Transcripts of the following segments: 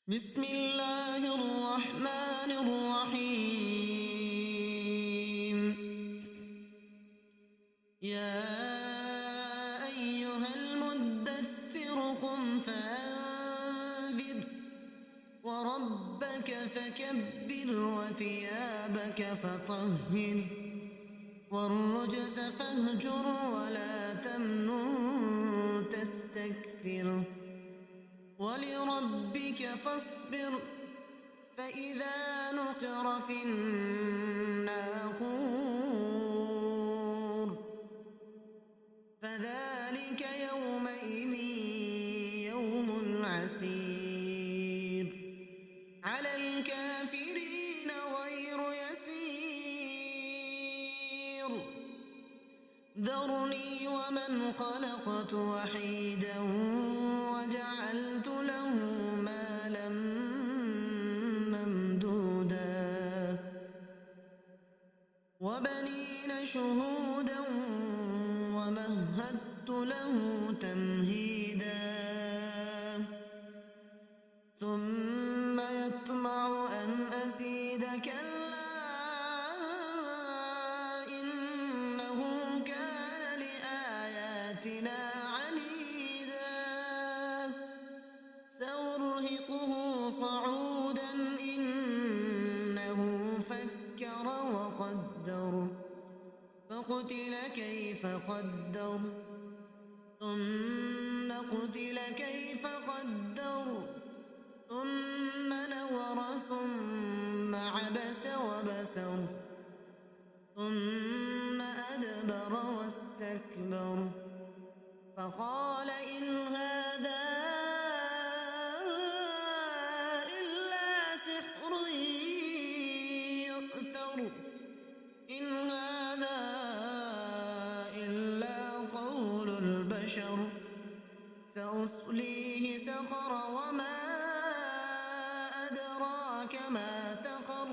بسم الله الرحمن الرحيم. يا أيها المدثر قم فأنذر وربك فكبر وثيابك فطهر والرجز فاهجر ولا تمنن تستكثر ولربك فاصبر فإذا نقر في الناقور فذلك يومئذ يوم عسير على الكافرين غير يسير. ذرني ومن خلقت وحيدا وجعلت له مالا ممدودا وبنين شهودا ومهدت له تمهيدا ثم يطمع أن أزيد كلا إنه كان لآياتنا عنيدا سأرهقه صعودا إنه فكر وقدر فقتل كيف قدر ثم قتل كيف قدر ثم نظر ثم عبس وبسر ثم أدبر واستكبر فقال إن هذا إلا سحر يؤثر إن هذا إلا قول البشر سأصليه سقر وما أدراك ما سقر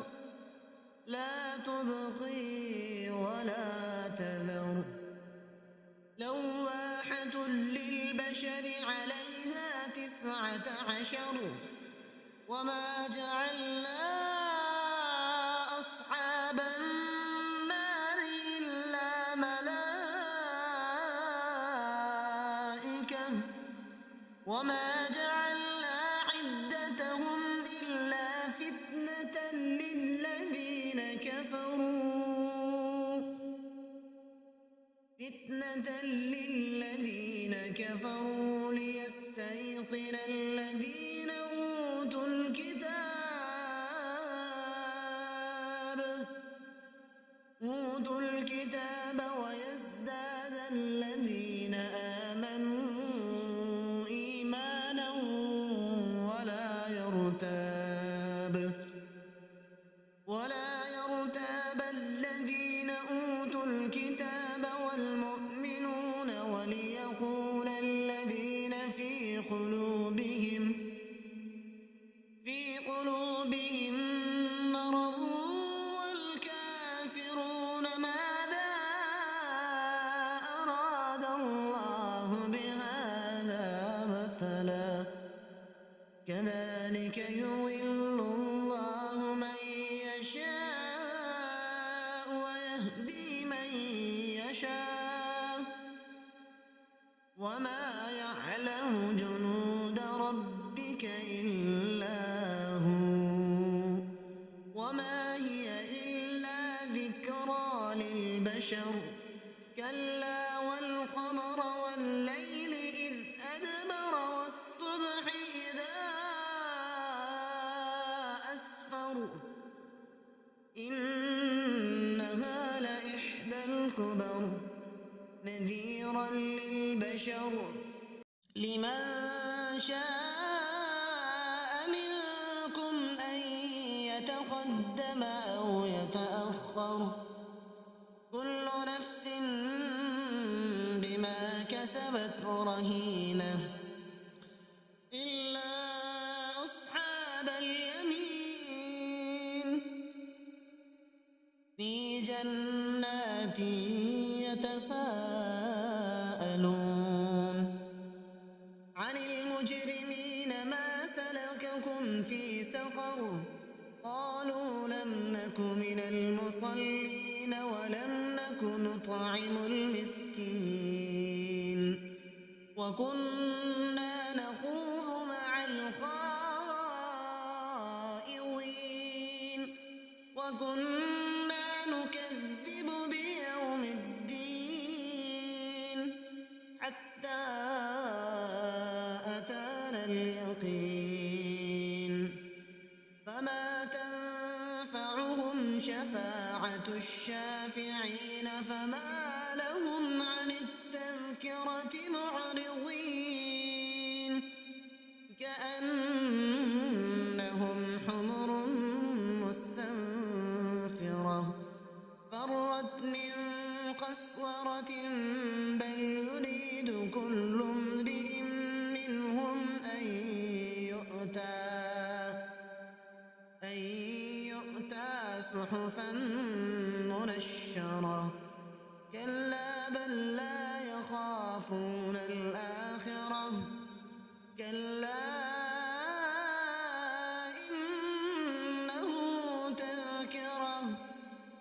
لا تبقي ولا تذر لواحة للبشر عليها 19 وما جعلنا أصحاب النار إلا ملائكة وما جعلنا عدتهم إلا فتنة للذين كفروا ليستيقن الذين أوتوا الكتاب ويزداد الذين آمنوا إيمانا ولا يرتاب الذين أوتوا الكتاب والمؤمنون وليقول الذين في قلوبهم مرض والكافرون ماذا أراد الله بهذا مثلا كذلك يضل الله من يشاء ويهدي من يشاء وما يعلم جنود ربك إلا هو وما هي إلا ذكرى للبشر كلا والقمر والليل إذ أدبر والصبح إذا أسفر إنها لإحدى الكبر نذيرا للبشر لمن شاء منكم أن يتقدم أو يتأخر كل نفس بما كسبت رهينة إلا أصحاب اليمين في جنات يتساءلون عن المجرمين ما سلككم سلككم في سقر قالوا لم نك من المصلين ولم نك نطعم المسكين وكنا نخوض مع الخائضين وكنا نكذب بيوم الدين حتى أتانا اليقين فما تنفعهم شفاعة الشافعين فما لهم عن التذكرة معرضين كأنهم حمر مستنفرة فرت من قسورة بل يريد كل امرئ منهم أن يؤتى صحفا منشرة كلا بل لا يخافون الآخرة كلا إنه تذكرة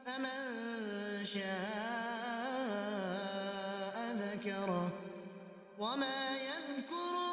فمن شاء ذكره وما يذكرون